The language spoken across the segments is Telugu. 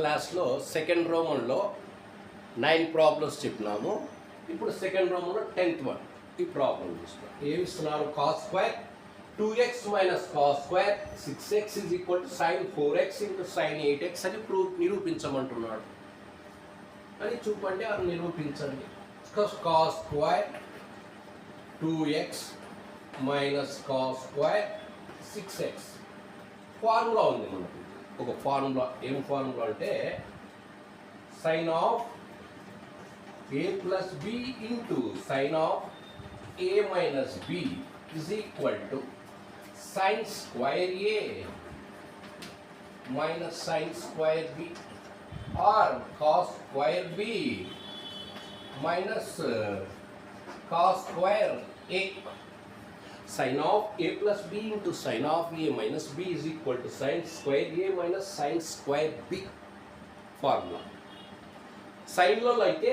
క్లాస్లో సెకండ్ రోమన్లో 9 ప్రాబ్లమ్స్ చెప్పినాము. ఇప్పుడు సెకండ్ రోమన్లో 10th వన్ ఈ ప్రాబ్లం చూస్తున్నాం. ఏమి ఇస్తున్నారు? Cos square 2x minus cos square 6x is equal to sine 4x into sine 8x అని నిరూపించమంటున్నాడు. అని చూపండి, అది నిరూపించండి. Cos square 2x minus cos square 6x formula ఉంది మనకు. ఒక ఫార్ములా, ఏం ఫార్ములా అంటే sine of a plus B into sine of a minus B is equal to sine square a minus sine square b are cos square b minus cos square a. Sin of a plus b into sin of a minus b is equal to sin square a minus sin square b formula. సైన్లో అయితే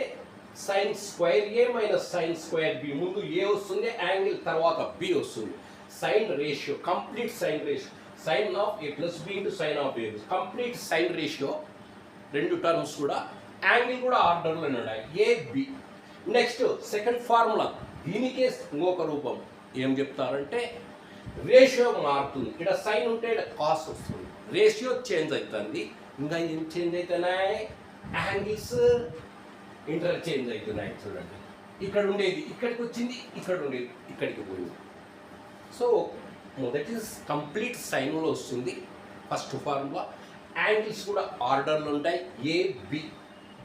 sin square a minus sin square b ముందు a వస్తుంది, యాంగిల్ తర్వాత b వస్తుంది. Sine ratio, complete sine ratio, sine of a plus b into sin of a complete sine ratio. రెండు టర్మ్స్ కూడా యాంగిల్ కూడా ఆర్డర్లోనే ఉన్నాయి, a b. Next second formula, దీనికే ఇంకొక రూపం ఏం చెప్తారంటే రేషియో మారుతుంది. ఇక్కడ సైన్ ఉంటే ఇక్కడ కాస్ వస్తుంది, రేషియో చేంజ్ అవుతుంది. ఇంకా ఏం చేంజ్ అవుతున్నాయి? యాంగిల్స్ ఇంటర్చేంజ్ అవుతున్నాయి. చూడండి, ఇక్కడ ఉండేది ఇక్కడికి వచ్చింది, ఇక్కడ ఉండేది ఇక్కడికి పోయింది. సో మొదటి కంప్లీట్ సైన్లో వస్తుంది ఫస్ట్ ఫార్ములా. యాంగిల్స్ కూడా ఆర్డర్లు ఉంటాయి, ఏ బి.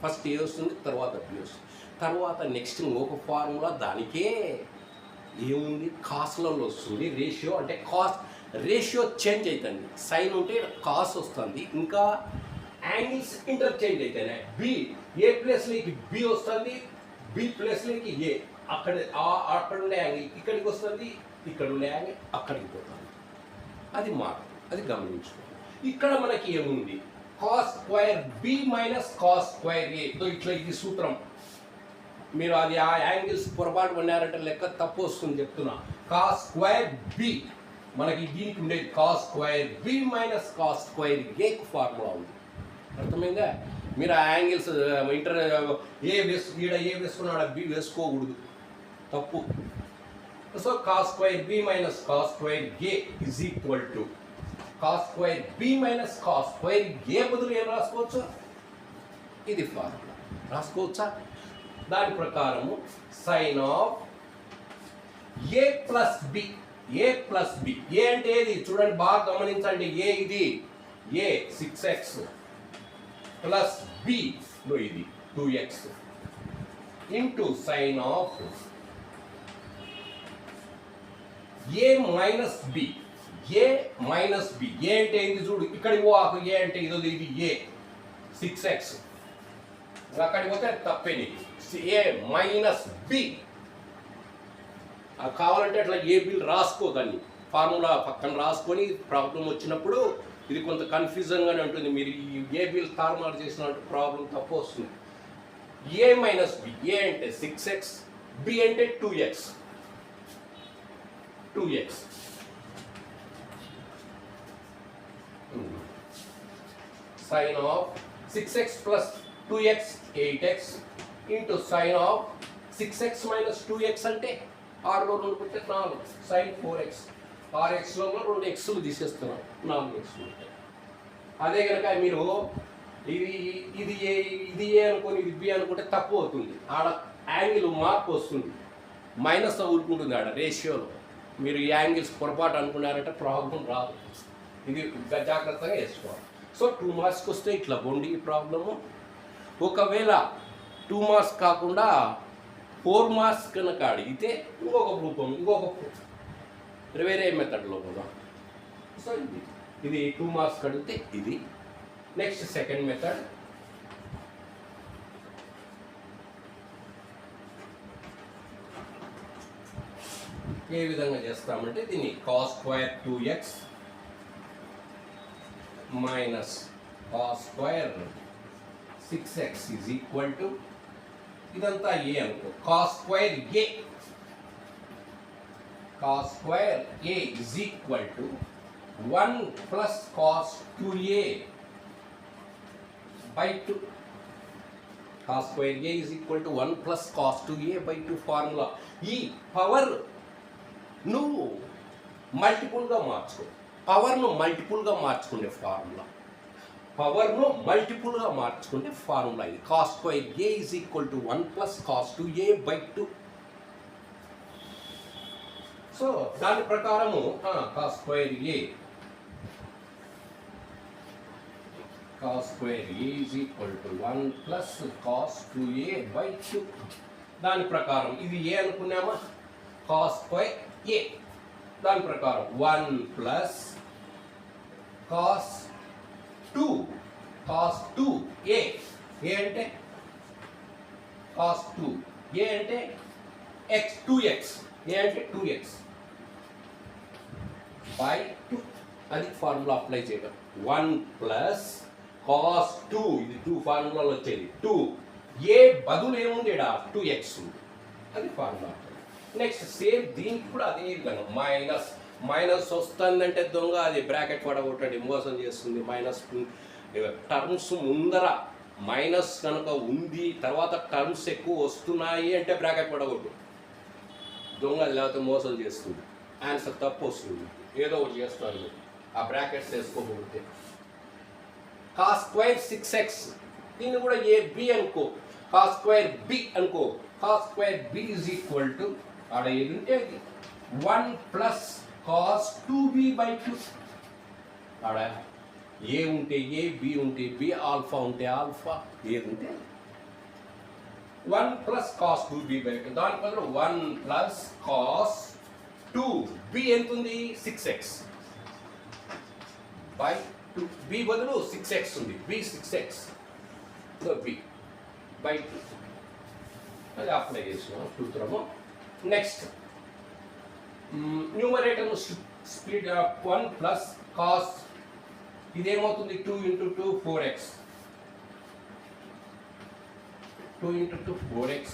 ఫస్ట్ ఏ వస్తుంది, తర్వాత బి వస్తుంది. తర్వాత నెక్స్ట్ ఇంకొక ఫార్ములా, దానికే ఏముంది? కాస్లలో వస్తుంది. రేషియో అంటే కాస్, రేషియో చేంజ్ అవుతుంది. సైన్ ఉంటే కాస్ వస్తుంది, ఇంకా యాంగిల్స్ ఇంటర్చేంజ్ అవుతున్నాయి. బి ఏ ప్లేస్లోకి బి వస్తుంది, బి ప్లేస్లోకి ఏ. అక్కడ ఉండే యాంగిల్ ఇక్కడికి వస్తుంది, ఇక్కడ ఉండే యాంగిల్ అక్కడికి పోతుంది. అది మారుతుంది, అది గమనించుకోండి. ఇక్కడ మనకి ఏముంది? Cos square B minus cos square A. ఇట్లా ఇది సూత్రం. మీరు అది ఆ యాంగిల్స్ పొరపాటు పడినారంటే లెక్క తప్పు వస్తుంది చెప్తున్నా. కాస్ స్క్వేర్ బి మనకి దీనికి ఉండేది cos square B minus cos square ఏకు ఫార్ములా ఉంది. అర్థమైందా? మీరు ఆ యాంగిల్స్ ఏ ఈడ ఏ వేసుకున్నాడు, బి వేసుకోకూడదు, తప్పు. So cos square B minus cos square A is equal to cos square B minus cos square A బదులు ఏం రాసుకోవచ్చు? ఇది ఫార్ములా రాసుకోవచ్చా? దాని ప్రకారము sine of A plus B, A plus B. A అంటే ఏది? చూడండి, బాగా గమనించండి. ఏ ఇది ఏ 6x ప్లస్ బి ఇది 2x into sine of A minus B, A minus B. A అంటే ఏంది? చూడు, ఇక్కడికి పోకు. ఏ అంటే ఇది ఏ 6x, అక్కడికి పోతే తప్పే నీకు. ఏ మైనస్ బి కావాలంటే అట్లా ఏ బిల్ రాసుకో, దాన్ని ఫార్ములా పక్కన రాసుకొని ప్రాబ్లం వచ్చినప్పుడు ఇది కొంత కన్ఫ్యూజన్గానే ఉంటుంది. మీరు ఈ ఏ బిల్ తారుమారు చేసినట్టు ప్రాబ్లం తప్పు వస్తుంది. ఏ మైనస్ బి, ఏ అంటే 6x, బి అంటే 2x. Sine of 6x plus 2x 8x into sine of 6x minus 2x అంటే 6లో 2 పెడితే 4 సైన్ 4x. 6xలో 2 xలు తీసేస్తున్నాం, 4x ఉంటాయి. అదే కనుక మీరు ఇది ఏ అనుకొని ఇది బి అనుకుంటే తప్పు అవుతుంది. ఆడ యాంగిల్ మార్పు వస్తుంది, మైనస్ ఊరుకుంటుంది ఆడ రేషియోలో. మీరు ఈ యాంగిల్స్ పొరపాటు అనుకున్నారంటే ప్రాబ్లం రాదు. ఇది జాగ్రత్తగా వేసుకోవాలి. సో 2 మార్క్స్కి వస్తే ఇట్లా బొండి ఈ ప్రాబ్లము. ఒకవేళ 2 మార్క్స్ కాకుండా 4 మార్క్స్ కనుక అడిగితే ఇంకొక రూపం, వేరే మెథడ్లో కూడా. సో ఇది 2 మార్క్స్ అడిగితే ఇది. నెక్స్ట్ సెకండ్ మెథడ్, ఏ విధంగా చేస్తామంటే దీన్ని cos square 2x minus cos square 6x is equal to ఇదంతా ఏ అనుకో. Cos square A cos square a is equal to 1 plus cos 2a by 2. Cos square A is equal to 1 plus cos 2A by 2 formula. ఈ పవర్ నువ్వు మల్టిపుల్గా మార్చుకో, పవర్ను మల్టిపుల్గా మార్చుకునే ఫార్ములా, పవర్ను మల్టిపుల్గా మార్చుకునే ఫార్ములా ఇది. Cos square A is equal to 1 plus cos 2A by 2. So దాని ప్రకారము cos square A cos square A is equal to 1 plus cos 2A by 2. దాని ప్రకారం ఇది ఏ అనుకున్నామా, cos square A. దాని ప్రకారం 1 plus cos 2A. ఏ అంటే cos 2, A అంటే x, 2x, ఏ అంటే 2x by 2. అది ఫార్ములా అప్లై చేయడం. 1 ప్లస్ cos 2, ఇది 2 ఫార్ములాలో వచ్చేది 2, ఏ బదులు ఏముంది ఇక్కడ 2x ఉంది, అది ఫార్ములా. నెక్స్ట్ సేమ్ దీనికి కూడా అదే విధంగా మైనస్ వస్తుందంటే దొంగ అది బ్రాకెట్ పడగొట్టండి, మోసం చేస్తుంది. మైనస్ టర్మ్స్ ముందర మైనస్ కనుక ఉంది, తర్వాత టర్మ్స్ ఎక్కువ వస్తున్నాయి అంటే బ్రాకెట్ పడగొట్టు, దొంగ లేకపోతే మోసం చేస్తుంది, ఆన్సర్ తప్పు వస్తుంది, ఏదో ఒకటి చేస్తారు ఆ బ్రాకెట్స్ వేసుకోకపోతే. కాస్ స్క్వేర్ 6x, దీన్ని కూడా ఏ బి అనుకో, కాస్ స్క్వేర్ బి అనుకో. Cos square b is equal to ఆడ ఏది ఉంటే అది 1 ప్లస్ కాస్ 2b బై 2. ఆడ ఏ ఉంటే ఏ, బి ఉంటే బి, ఆల్ఫా ఉంటే ఆల్ఫా, ఏది ఉంటే 1 ప్లస్ కాస్ 2b బై 2. దాని బదులు 1 ప్లస్ కాస్ 2, బి ఎంత ఉంది 6x బై 2. బి బదులు 6x ఉంది, బి 6x బి బై 2. అది అప్లై చేసినాం సూత్రము. నెక్స్ట్ న్యూమరేటర్ను స్ప్లిట్ 1 ప్లస్ కాస్, ఇదేమవుతుంది 2 into 2 4x, 2 into 2 4x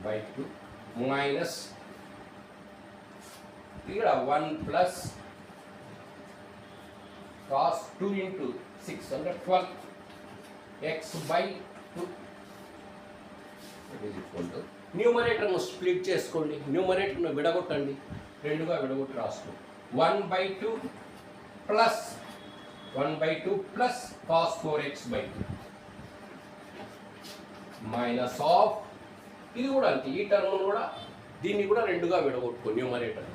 by 2 minus ఇక్కడ 1 ప్లస్ కాస్ 2 ఇంటూ 6 అంటే 12x బై 2. న్యూమరేటర్ను స్ప్లిట్ చేసుకోండి, న్యూమరేటర్ను విడగొట్టండి, రెండుగా విడగొట్టి రాసుకోండి. 1/2 plus 1/2 plus cos 4x by 2 minus of, ఇది కూడా అంతే, ఈ టర్మ్ కూడా దీన్ని కూడా రెండుగా విడగొట్టుకో, న్యూమరేటర్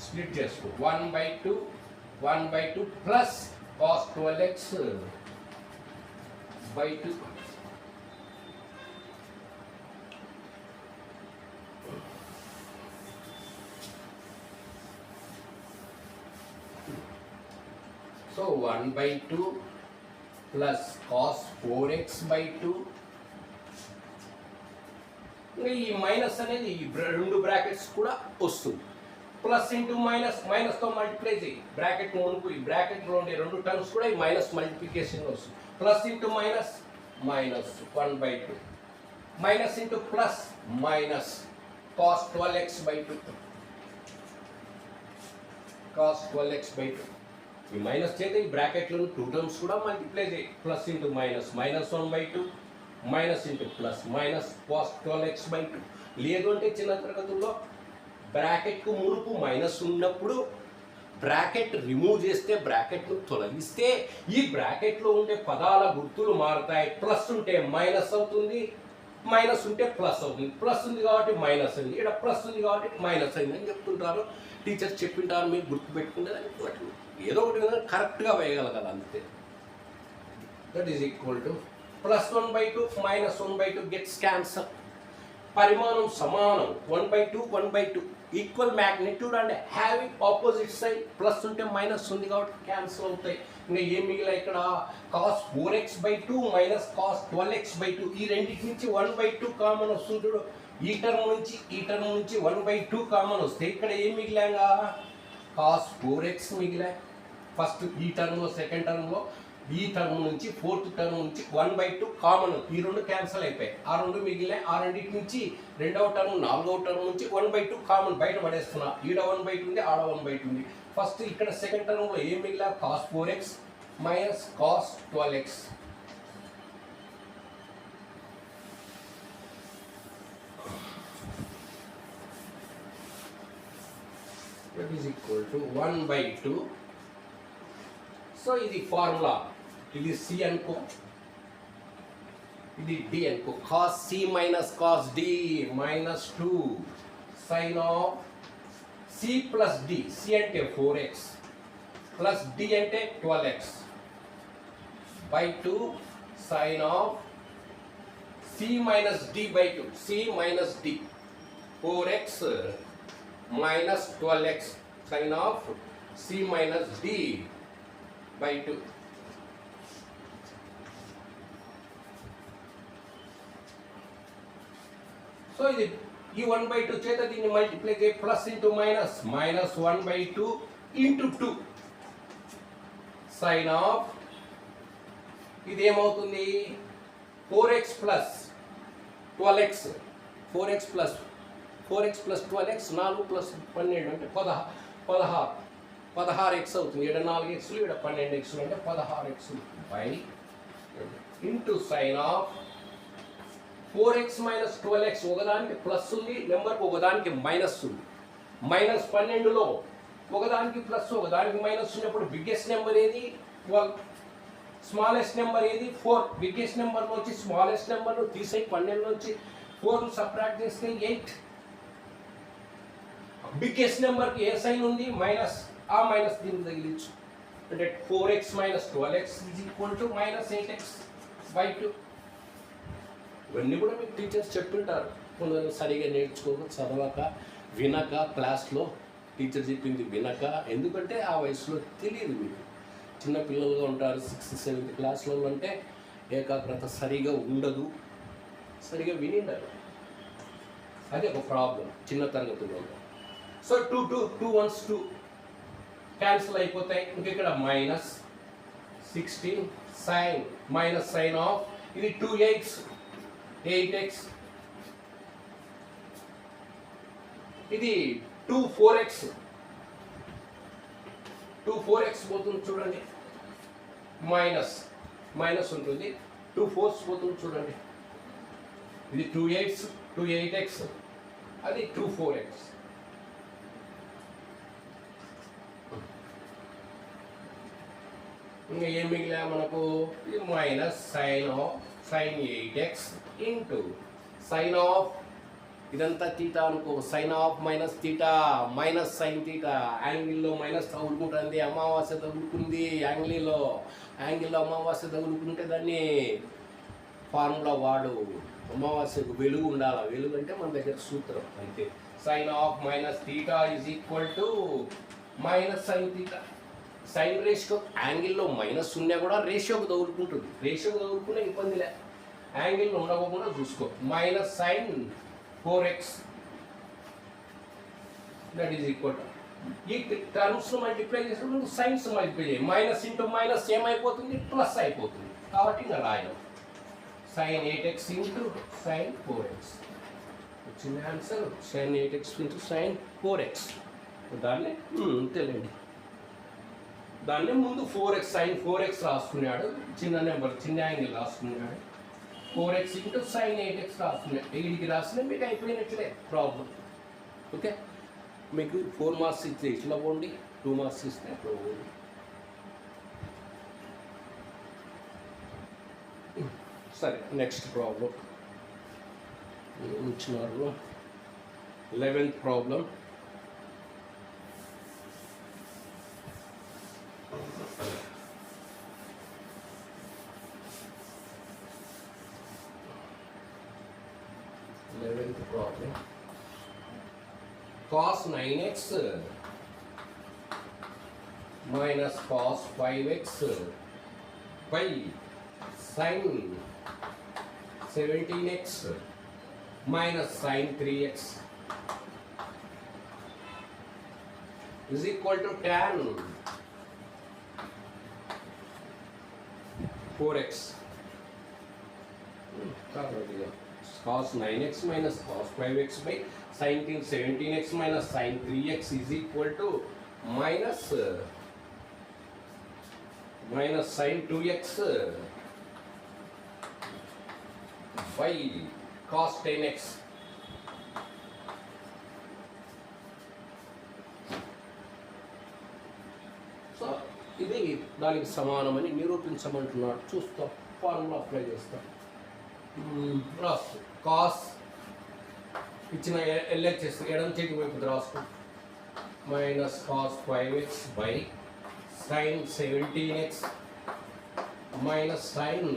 స్ప్లిట్ చేసుకో. 1/2 plus cos 12x by 2. So 1/2 plus cos 4x by 2. ఈ మైనస్ అనేది ఈ రెండు బ్రాకెట్స్ కూడా వస్తుంది. ప్లస్ ఇంటూ మైనస్, మైనస్తో మల్టిప్లై చేయి, బ్రాకెట్ మునుపు ఈ బ్రాకెట్లో ఉండే రెండు టర్మ్స్ కూడా ఈ మైనస్ మల్టిప్లికేషన్ వస్తుంది. Plus into minus minus 1/2, minus into plus minus cos 12x by 2, cos 12x by 2. ఈ మైనస్ చేత ఈ బ్రాకెట్లో 2 టర్మ్స్ కూడా మల్టిప్లై చేయి. Plus into minus minus 1/2, minus into plus minus cos 12x by 2. లేదు అంటే చిన్న తరగతుల్లో బ్రాకెట్కు మునుపు మైనస్ ఉన్నప్పుడు బ్రాకెట్ రిమూవ్ చేస్తే, బ్రాకెట్ను తొలగిస్తే ఈ బ్రాకెట్లో ఉండే పదాల గుర్తులు మారుతాయి. ప్లస్ ఉంటే మైనస్ అవుతుంది, మైనస్ ఉంటే ప్లస్ అవుతుంది. ప్లస్ ఉంది కాబట్టి మైనస్ అయింది, ఇక్కడ ప్లస్ ఉంది కాబట్టి మైనస్ అయింది అని చెప్తుంటారు టీచర్స్, చెప్పింటారు, మీరు గుర్తుపెట్టుకునేదాన్ని ఏదో ఒకటి విధంగా కరెక్ట్గా వేయగలగాలి అంతే. That is equal to plus 1/2 minus 1/2 gets cancer. పరిమాణం సమానం, 1/2 1/2 equal magnitude and having opposite side. Plus ఉంటే మైనస్ ఉంది కాబట్టి క్యాన్సిల్ అవుతాయి. ఇంకా ఏం మిగిలిన ఇక్కడ cos 4x by 2 minus cos 12x by 2. ఈ రెండింటి నుంచి 1/2 కామన్ వస్తుంది. ఈ టర్మ్ నుంచి 1/2 కామన్ వస్తే ఇక్కడ ఏం మిగిలాగా కాస్ 4x మిగిలా. ఫస్ట్ ఈ టర్మ్లో, సెకండ్ టర్మ్లో, ఈ టర్మ్ నుంచి ఫోర్త్ టర్మ్ నుంచి 1/2 కామన్, ఈ రెండు క్యాన్సిల్ అయిపోయాయి, ఆ రెండు మిగిలినాయి. ఆ రెండింటి నుంచి రెండవ టర్మ్, నాలుగవ టర్మ్ నుంచి 1/2 కామన్ బయట పడేస్తున్నా. ఈడ 1/2 ఉంది, ఆడ 1/2 ఉంది. ఫస్ట్ ఇక్కడ సెకండ్ టర్మ్లో ఏం మిగిలా cos 4x minus cos 12x. That is equal to 1/2. So ఇది ఫార్ములా, ఇది సి అనుకో, ఇది డి అనుకో. Cos C minus cos D minus 2 sine of C plus D. C అంటే 4x ప్లస్ డి అంటే 12x by 2 sine of C minus D by 2. C minus D 4x minus 12x sine of C minus D by 2. So ఇది ఈ 1/2 చేత దీన్ని మల్టిప్లై చేయి, plus into minus, minus 1/2 into 2 sine of ఇది ఏమవుతుంది 4x plus 12x. 4x plus 12x 4 plus 12 అంటే 16x అవుతుంది. ఇక్కడ 4x ఇక్కడ 12x అంటే 16x by into sine of 4x minus 12x. ఒకదానికి ప్లస్ ఉంది నెంబర్కి, ఒకదానికి మైనస్ ఉంది. మైనస్ 12లో ఒకదానికి ప్లస్ ఒకదానికి మైనస్ ఉన్నప్పుడు బిగ్గెస్ట్ నెంబర్ ఏది 12, స్మాలెస్ట్ నెంబర్ ఏది 4. బిగ్గెస్ట్ నెంబర్ నుంచి స్మాలెస్ట్ నెంబర్ను తీసే 12 నుంచి 4 సబ్ట్రాక్ట్ చేస్తే 8. బిగ్గెస్ట్ నెంబర్కి ఏ సైన్ ఉంది మైనస్, ఆ మైనస్ దీనికి తగిలించు అంటే 4x minus 12x is equal to minus 8x by 2. ఇవన్నీ కూడా మీకు టీచర్స్ చెప్తుంటారు, కొందరు సరిగా నేర్చుకోక చదవక వినక, క్లాస్లో టీచర్ చెప్పింది వినక. ఎందుకంటే ఆ వయసులో తెలియదు, మీకు చిన్న పిల్లలుగా ఉంటారు. 6th 7th క్లాస్లో అంటే ఏకాగ్రత సరిగా ఉండదు, సరిగా వినిండరు. అది ఒక ప్రాబ్లం చిన్న తరగతిలో. సో 2 1s 2 క్యాన్సిల్ అయిపోతాయి. ఇంక ఇక్కడ minus 16 sine minus sine of ఇది 2x 8x, ఇది 2 4x పోతుంది చూడండి, మైనస్ ఉంటుంది. 2 4s పోతుంది చూడండి, ఇది 2 8x అది 2 4x. ఇంకా ఏం మిగిలా మనకు minus sine 8x into sine of ఇదంతా తీటా అనుకో, sine of minus theta minus sine theta. యాంగిల్లో మైనస్ తగులుకుంటుంది, అమావాస్య తగులుకుంది యాంగిల్లో అమావాస్య తగులుకుంటే దాన్ని ఫార్ములా వాడు. అమావాస్యకు వెలుగు ఉండాలి, వెలుగు అంటే మన దగ్గర సూత్రం. అయితే sine of minus theta is equal to minus sine theta. Sine ratio యాంగిల్లో మైనస్ ఉన్నా కూడా రేషియోకి తగులుకుంటుంది, రేషియోకి తగులుకునే ఇబ్బంది లే, యాంగిల్ ఉండకుండా చూసుకో. Minus sine 4x that is equal to ఈ టర్మ్స్ మల్టిప్లై చేసినప్పుడు సైన్స్ మల్టిప్లై చేయాలి. మైనస్ ఇంటూ మైనస్ ఏమైపోతుంది ప్లస్ అయిపోతుంది, కాబట్టి ఇంకా రాయడం sign 8x into sign 4x. వచ్చిన answer sign 8x into sign 4x. దాన్ని తెలియండి, దాన్ని ముందు 4x సైన్ 4x రాసుకున్నాడు, చిన్న నెంబర్ చిన్న యాంగిల్ రాసుకున్నాడు. 4x ఇంటూ సైన్ 8x రాసుకున్నాడు, 8కి రాసిన మీకు అయిపోయినట్లే ప్రాబ్లం. ఓకే, మీకు 4 మార్క్స్ ఇస్తే ఇట్లా పోండి, 2 మార్క్స్ ఇస్తే అట్లా పోండి. సరే, నెక్స్ట్ ప్రాబ్లం ఇచ్చినారు 11th problem. cos 9x minus cos 5x by sin 17x minus sin 3x is equal to tan 4x. Cos 9x minus cos 5x by sin 17x minus sin 3x is equal to minus minus sine 2x by cos 10x. So ఇది దానికి సమానమని నిరూపించమంటున్నాడు. చూస్తాం, ఫార్ములా అప్లై చేస్తాం. రాసు కాస్ ఇచ్చిన ఎల్హెచ్ఎస్ ఎడం చేతి వైపు రాసుకో. Minus cos 5x by sine 17x minus sine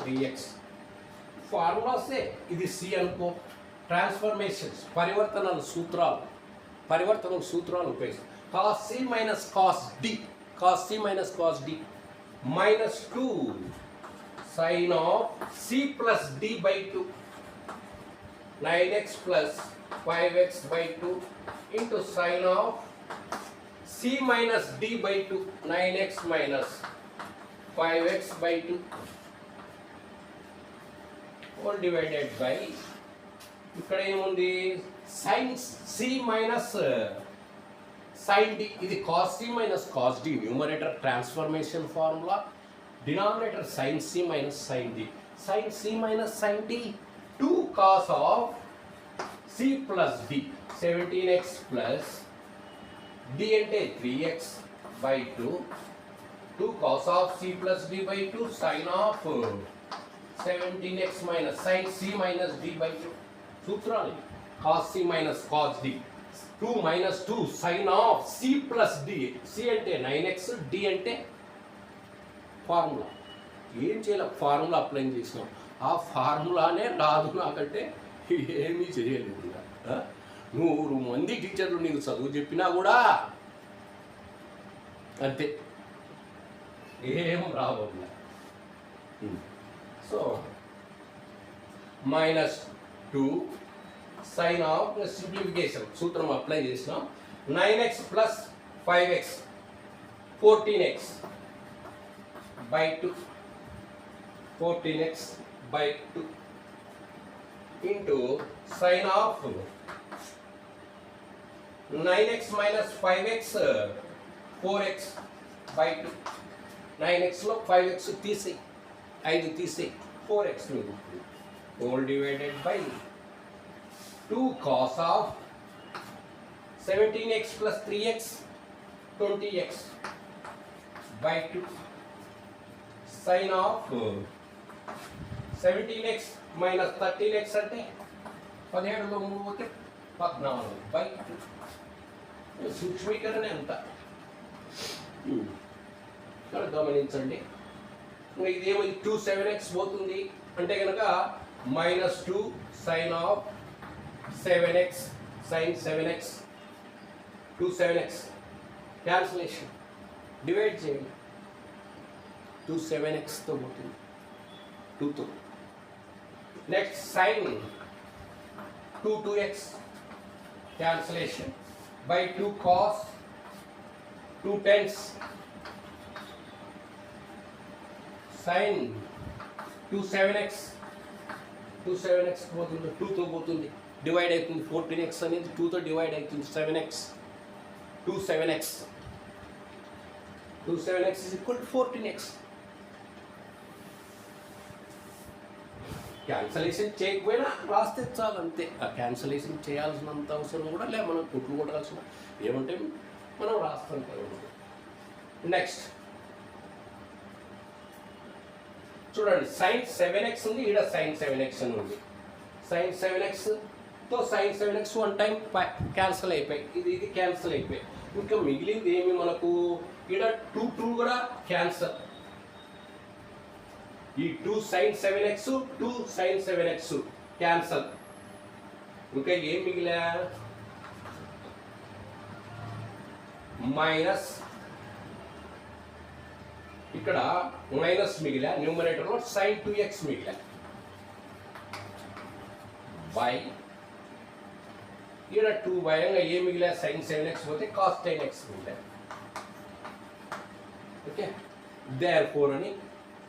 3x. ఫార్ములాసే. ఇది సి అనుకో. ట్రాన్స్ఫర్మేషన్స్, పరివర్తనాల సూత్రాలు ఉపయోగిస్తాం. Cos C minus cos d, cos C minus cos D minus 2 sine of C plus d by 2 9x plus 5x by 2 into sine of C minus D by 2 9x minus 5x by 2 whole divided by ఇక్కడ ఏముంది sine c minus sine d. ఇది cos C minus cos d numerator transformation formula, denominator sine c minus sine d. Sine c minus sine d 2 cos of c plus d 17x plus d అంటే 3x by 2 2 cos of c plus d by 2 sin of 17x minus sin c minus d by 2. సూత్రాలు cos c minus cos d 2 minus 2 sin of c plus d. c అంటే 9x, d అంటే ఫార్ములా. ఏం చేయాలి? ఫార్ములా అప్లై చేసినాం. ఆ ఫార్ములానే రాదు నాకంటే ఏమీ చేయలేదు. 100 మంది టీచర్లు నీకు చదువు చెప్పినా కూడా అంతే, ఏం రావద్దు. So minus 2 sine of simplification సూత్రం అప్లై చేసినాం. 9x plus 5x 14x by 2 14x by 2 into sin of 9x minus 5x 4x by 2. 9x లో 5x తీసేయి, 5 తీసేయి, 4x మిగులుతుంది. Whole divided by 2 cos of 17x plus 3x 20x by 2 sin of 17x minus 13x అంటే 17లో 3 పోతే 14 బై 2. సూక్ష్మీకరణ ఎంత ఇక్కడ గమనించండి. ఇదేమో 2 7x పోతుంది అంటే కనుక minus 2 sine of 7x sine 7x 2 7x cancellation divide చేయండి. 2 7xతో పోతుంది 2తో. Next sine 2 2x cancellation by 2 కాస్ 2 10 సైన్ 2 7x పోతుంది 2తో పోతుంది డివైడ్ అవుతుంది. 14x అనేది 2తో డివైడ్ అవుతుంది. 7x 2 7x is equal to 14x. Cancellation చేయకపోయినా రాస్తే చాలు అంతే. ఆ క్యాన్సలేషన్ చేయాల్సినంత అవసరం కూడా లే, మనం కుట్లు కొట్టాల్సిన ఏమంటే మనం రాస్తాం కదా. నెక్స్ట్ చూడండి, సైన్ 7x ఉంది, ఈడ సైన్ 7x అని ఉంది. సైన్ 7xతో సైన్ 7x 1 టైం క్యాన్సిల్ అయిపోయి, ఇది క్యాన్సిల్ అయిపోయి. ఇంకా మిగిలింది ఏమి మనకు? ఈడ 2 కూడా క్యాన్సల్. ఈ 2 sin 7x 2 sin 7x cancel. ఇంకా ఏం మిగిలా? మైనస్, ఇక్కడ మైనస్ మిగిలా న్యూమరేటర్లో, sin 2x మిగిలా బై ఇక్కడ 2 భయంగా ఏం మిగిలా? sin 7x పోతే cos 10x మిగిలా. ఓకే, దేర్ ఫోర్ అని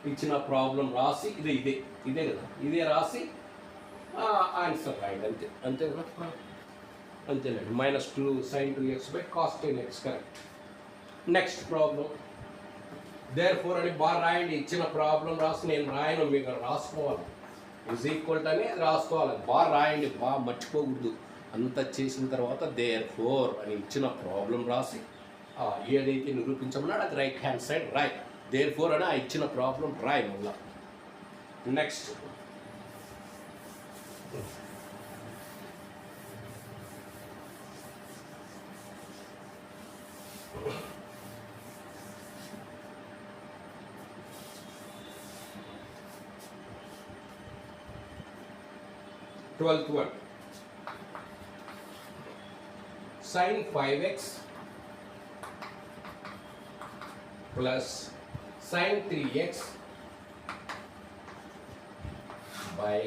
ఇచ్చిన ప్రాబ్లం రాసి ఇదే కదా, ఇదే రాసి ఆన్సర్ రాయండి అంతే కదా. అంతేనండి, -2 sin 2x by cos 10x. Correct. Next problem. Therefore అని బాగా రాయండి. ఇచ్చిన ప్రాబ్లం రాసి నేను రాయను, మీకు రాసుకోవాలి. ఈజ్ ఈక్వల్ టు అని రాసుకోవాలి. బాగా రాయండి, బాగా మర్చిపోకూడదు. అంతా చేసిన తర్వాత దేర్ఫోర్ అని ఇచ్చిన ప్రాబ్లం రాసి ఏదైతే నిరూపించమన్నాడు అది రైట్ హ్యాండ్ సైడ్ రాయ్. దేర్ఫోర్ అని ఆ ఇచ్చిన ప్రాబ్లం రాయ్ మళ్ళా. Next 12th one. Sin 5x plus sin 3x by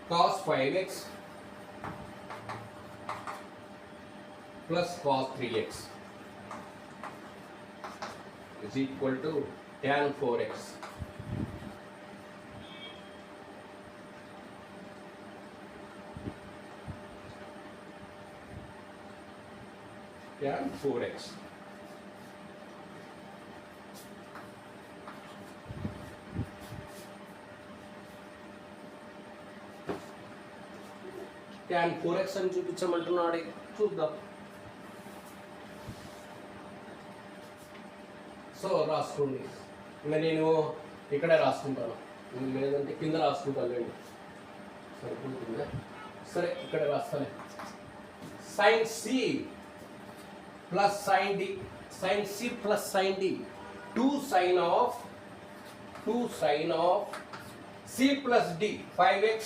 cos 5x plus cos 3x is equal to tan 4x. Tan 4x. Tan 4x అని చూపించమంటున్నాడు, చూద్దాం. సో రాసుకోండి. ఇంకా నేను ఇక్కడే రాసుకుంటాను, లేదంటే కింద రాసుకుంటాను లేండి, సరిపోతుందా? సరే ఇక్కడే రాస్తాను. sin c plus sin d, sin c plus sin d, 2 sin of c plus d, 5x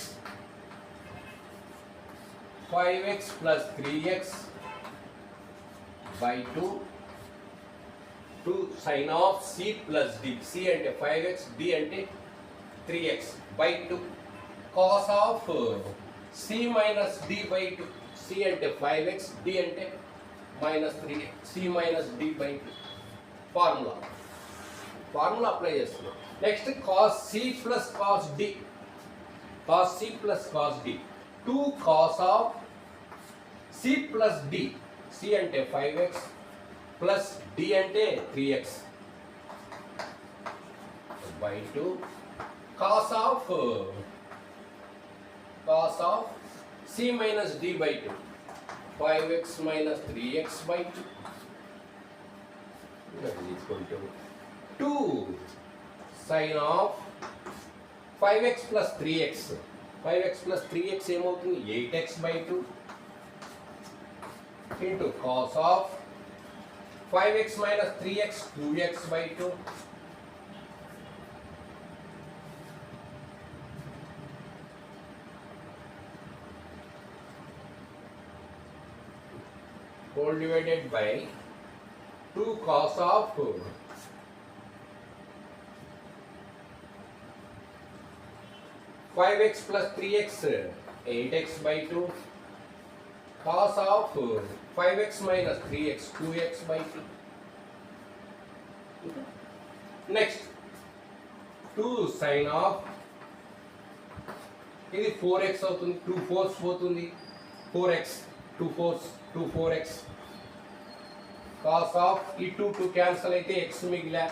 plus 3x by 2 sin of c plus d, c అంటే 5x, d అంటే 3x by 2 cos of c minus d by 2, c అంటే 5x, d అంటే minus 3x, c minus d by 2. Formula apply చేస్తున్నాం. Next cos c plus cos d, cos c plus cos d, 2 cos of c plus d, c అంటే 5x plus d అంటే 3x by 2 cos of c minus d by 2, 5x minus 3x by 2, that is equal to 2 sin of 5x plus 3x, 5x plus 3x ఏమవుతుంది, 8x by 2 into cos of 5x minus 3x, 2x by 2 whole divided by 2 cos of 5x plus 3x, 8x by 2 cos of 5x minus 3x, 2x by 2. Next 2 sin of, ఇది 4x అవుతుంది, 2 4s పోతుంది, 4x, 2 4s 2 4x cos of ఈ 2 క్యాన్సల్ అయితే x మిగిలా,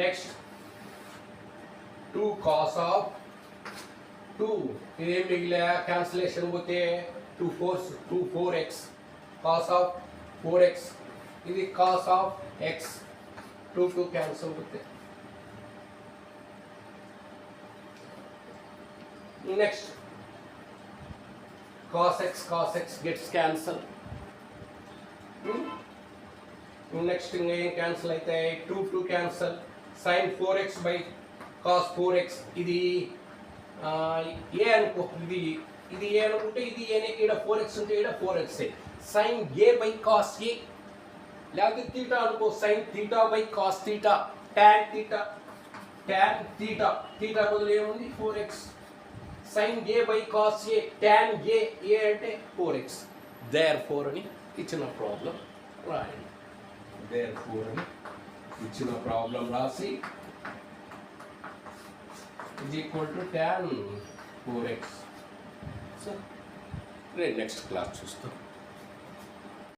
నెక్స్ట్ 2 cos of 2 ఇదేం మిగిలా, క్యాన్సిలేషన్ పోతే 2 4s 2 4x cos of 4x, ఇది cos of x, 2 క్యాన్సిల్ పోతే. Next cos x gets cancel. Next ఇంకేం క్యాన్సిల్ అవుతాయి, 2 cancel, sin 4x by cos 4x, ఇది ఏ అనుకో, ఇది ఏ అనుకుంటే ఇది ఏనే, ఇక్కడ 4x ఉంటే ఇక్కడ 4x, sin a by cos a, లేకపోతే తీటా అనుకో, sin theta by cos theta, tan theta బదులు ఏముంది 4x, sin a by cos a, tan a అంటే 4x. therefore అని ఇచ్చిన ప్రాబ్లం రాయండి. therefore అని ఇచ్చిన ప్రాబ్లం రాసి is equal to tan 4x. So రేపు నెక్స్ట్ క్లాస్ చూస్తాం.